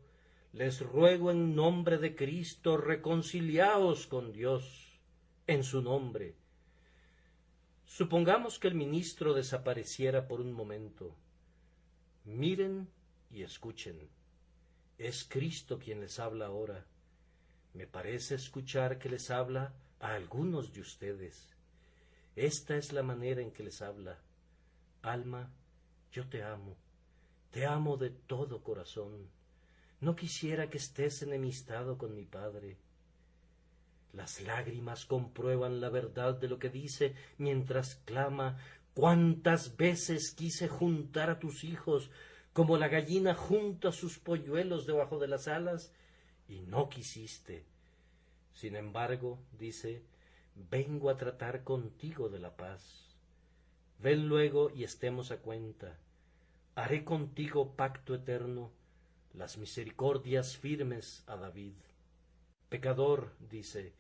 les ruego en nombre de Cristo, reconciliaos con Dios en su nombre. Supongamos que el ministro desapareciera por un momento. Miren y escuchen. Es Cristo quien les habla ahora. Me parece escuchar que les habla a algunos de ustedes. Esta es la manera en que les habla. Alma, yo te amo de todo corazón. No quisiera que estés enemistado con mi Padre. Las lágrimas comprueban la verdad de lo que dice mientras clama: ¿cuántas veces quise juntar a tus hijos como la gallina junta sus polluelos debajo de las alas? Y no quisiste. Sin embargo, dice, vengo a tratar contigo de la paz. Ven luego y estemos a cuenta. Haré contigo pacto eterno, las misericordias firmes a David. Pecador, dice,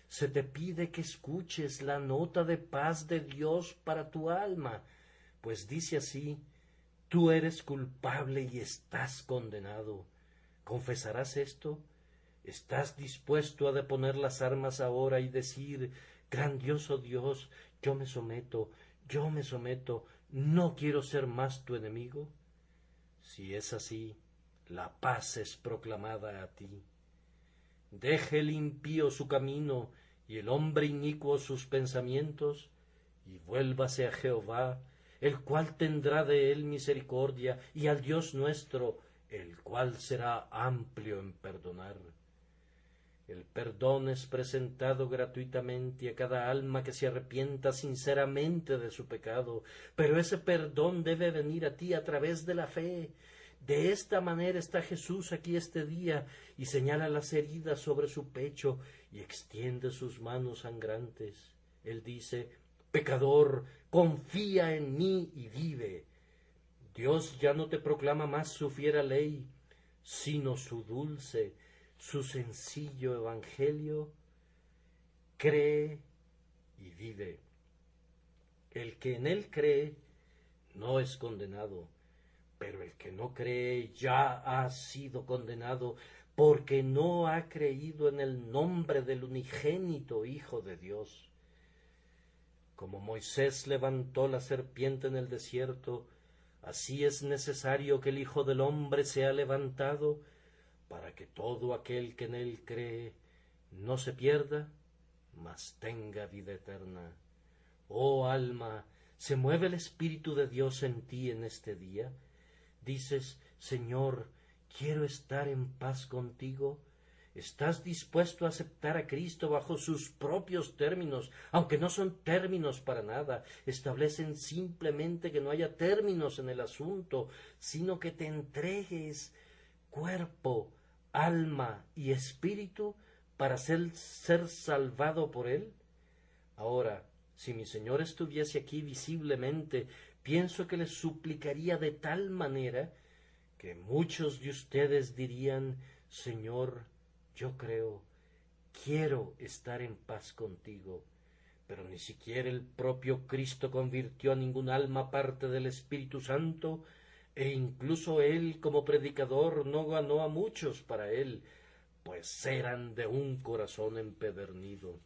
se te pide que escuches la nota de paz de Dios para tu alma, pues dice así: tú eres culpable y estás condenado. ¿Confesarás esto? ¿Estás dispuesto a deponer las armas ahora y decir: grandioso Dios, yo me someto, no quiero ser más tu enemigo? Si es así, la paz es proclamada a ti. Deje el impío su camino y el hombre inicuo sus pensamientos, y vuélvase a Jehová, el cual tendrá de él misericordia, y al Dios nuestro, el cual será amplio en perdonar. El perdón es presentado gratuitamente a cada alma que se arrepienta sinceramente de su pecado, pero ese perdón debe venir a ti a través de la fe. De esta manera está Jesús aquí este día y señala las heridas sobre su pecho y extiende sus manos sangrantes. Él dice: pecador, confía en mí y vive. Dios ya no te proclama más su fiera ley, sino su dulce, su sencillo evangelio. Cree y vive. El que en él cree no es condenado, pero el que no cree ya ha sido condenado, porque no ha creído en el nombre del unigénito Hijo de Dios. Como Moisés levantó la serpiente en el desierto, así es necesario que el Hijo del Hombre sea levantado, para que todo aquel que en él cree no se pierda, mas tenga vida eterna. Oh alma, ¿se mueve el Espíritu de Dios en ti en este día? Dices: Señor, quiero estar en paz contigo. ¿Estás dispuesto a aceptar a Cristo bajo sus propios términos, aunque no son términos para nada? Establecen simplemente que no haya términos en el asunto, sino que te entregues cuerpo, alma y espíritu para ser salvado por Él. Ahora, si mi Señor estuviese aquí visiblemente, pienso que le suplicaría de tal manera que muchos de ustedes dirían: Señor, yo creo, quiero estar en paz contigo. Pero ni siquiera el propio Cristo convirtió a ningún alma aparte del Espíritu Santo, e incluso él como predicador no ganó a muchos para él, pues eran de un corazón empedernido.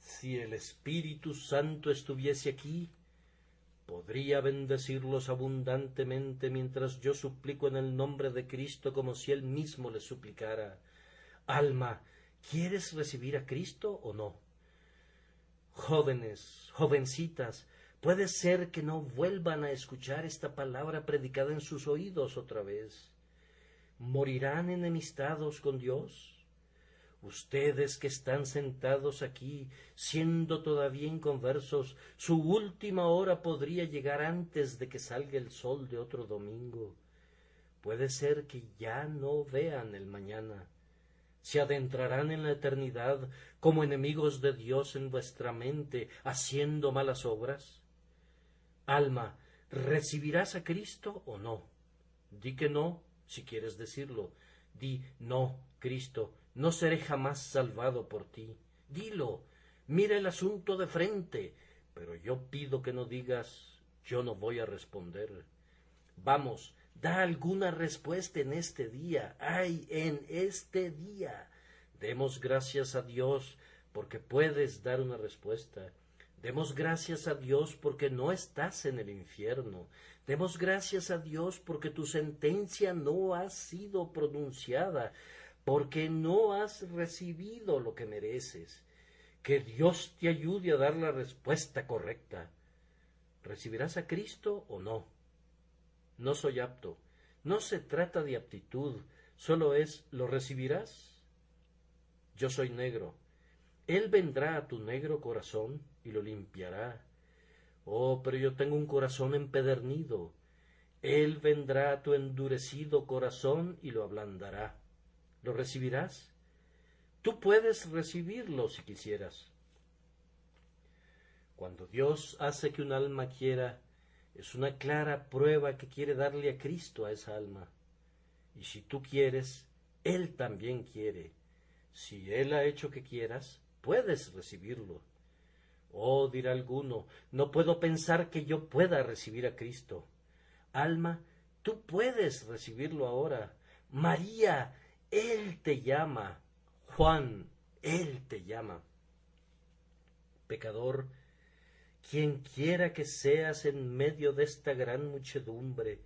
Si el Espíritu Santo estuviese aquí, podría bendecirlos abundantemente mientras yo suplico en el nombre de Cristo como si él mismo les suplicara. Alma, ¿quieres recibir a Cristo o no? Jóvenes, jovencitas, puede ser que no vuelvan a escuchar esta palabra predicada en sus oídos otra vez. ¿Morirán enemistados con Dios? Ustedes que están sentados aquí, siendo todavía inconversos, su última hora podría llegar antes de que salga el sol de otro domingo. Puede ser que ya no vean el mañana. Se adentrarán en la eternidad como enemigos de Dios en vuestra mente, haciendo malas obras. Alma, ¿recibirás a Cristo o no? Di que no, si quieres decirlo. Di: no, Cristo, no seré jamás salvado por ti. Dilo, mira el asunto de frente, pero yo pido que no digas: yo no voy a responder. Vamos, da alguna respuesta en este día. ¡Ay, en este día! Demos gracias a Dios porque puedes dar una respuesta. Demos gracias a Dios porque no estás en el infierno. Demos gracias a Dios porque tu sentencia no ha sido pronunciada, porque no has recibido lo que mereces. Que Dios te ayude a dar la respuesta correcta. ¿Recibirás a Cristo o no? No soy apto. No se trata de aptitud, solo es: ¿lo recibirás? Yo soy negro. Él vendrá a tu negro corazón y lo limpiará. Oh, pero yo tengo un corazón empedernido. Él vendrá a tu endurecido corazón y lo ablandará. ¿Lo recibirás? Tú puedes recibirlo si quisieras. Cuando Dios hace que un alma quiera, es una clara prueba que quiere darle a Cristo a esa alma. Y si tú quieres, Él también quiere. Si Él ha hecho que quieras, puedes recibirlo. Oh, dirá alguno, no puedo pensar que yo pueda recibir a Cristo. Alma, tú puedes recibirlo ahora. María, Él te llama. Juan, Él te llama. Pecador, quien quiera que seas en medio de esta gran muchedumbre,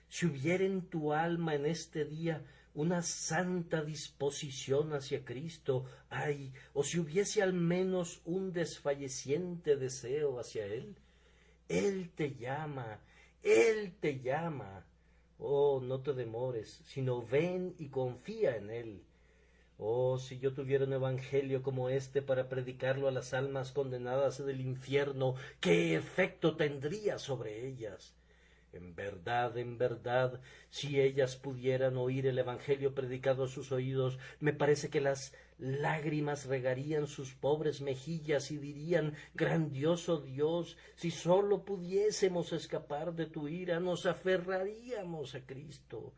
si hubiera en tu alma en este día una santa disposición hacia Cristo, ay, o si hubiese al menos un desfalleciente deseo hacia Él. Él te llama, Él te llama. Oh, no te demores, sino ven y confía en Él. Oh, si yo tuviera un evangelio como este para predicarlo a las almas condenadas del infierno, ¿qué efecto tendría sobre ellas? En verdad, si ellas pudieran oír el evangelio predicado a sus oídos, me parece que las lágrimas regarían sus pobres mejillas y dirían: grandioso Dios, si sólo pudiésemos escapar de tu ira, nos aferraríamos a Cristo.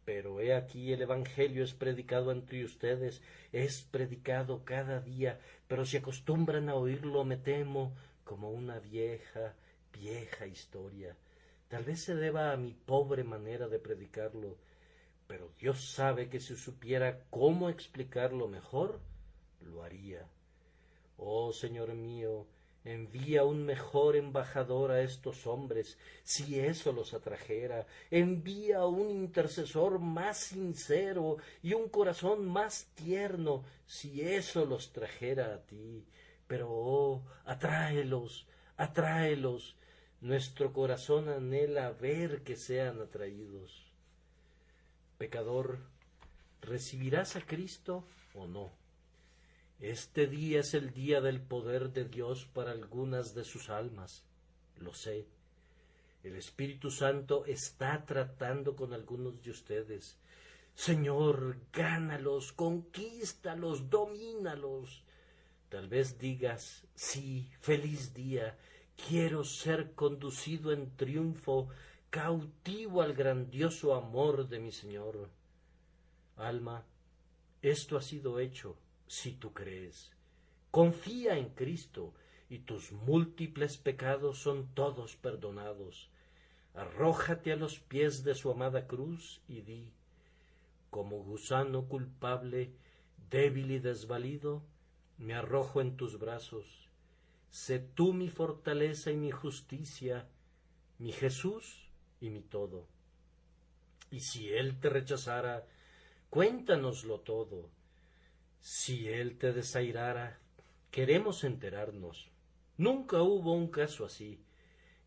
Pero he aquí el evangelio es predicado entre ustedes, es predicado cada día, pero se acostumbran a oírlo, me temo, como una vieja historia. Tal vez se deba a mi pobre manera de predicarlo, pero Dios sabe que si supiera cómo explicarlo mejor, lo haría. Oh Señor mío, envía un mejor embajador a estos hombres, si eso los atrajera. Envía un intercesor más sincero y un corazón más tierno, si eso los trajera a ti. Pero, oh, atráelos, atráelos. Nuestro corazón anhela ver que sean atraídos. Pecador, ¿recibirás a Cristo o no? Este día es el día del poder de Dios para algunas de sus almas. Lo sé. El Espíritu Santo está tratando con algunos de ustedes. Señor, gánalos, conquístalos, domínalos. Tal vez digas: sí, feliz día, quiero ser conducido en triunfo, cautivo al grandioso amor de mi Señor. Alma, esto ha sido hecho, si tú crees. Confía en Cristo, y tus múltiples pecados son todos perdonados. Arrójate a los pies de su amada cruz y di: como gusano culpable, débil y desvalido, me arrojo en tus brazos. Sé tú mi fortaleza y mi justicia, mi Jesús y mi todo. Y si Él te rechazara, cuéntanoslo todo. Si Él te desairara, queremos enterarnos. Nunca hubo un caso así.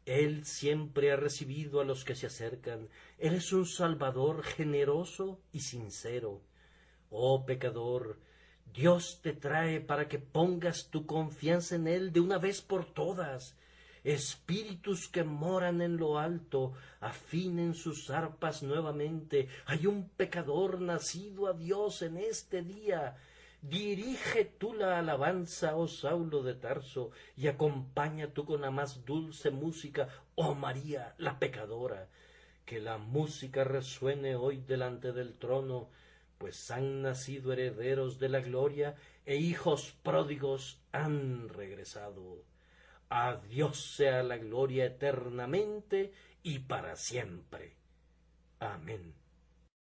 Él siempre ha recibido a los que se acercan. Él es un Salvador generoso y sincero. Oh pecador, Dios te trae para que pongas tu confianza en Él de una vez por todas. Espíritus que moran en lo alto, afinen sus arpas nuevamente. Hay un pecador nacido a Dios en este día. Dirige tú la alabanza, oh Saulo de Tarso, y acompaña tú con la más dulce música, oh María, la pecadora. Que la música resuene hoy delante del trono, pues han nacido herederos de la gloria e hijos pródigos han regresado. A Dios sea la gloria eternamente y para siempre. Amén.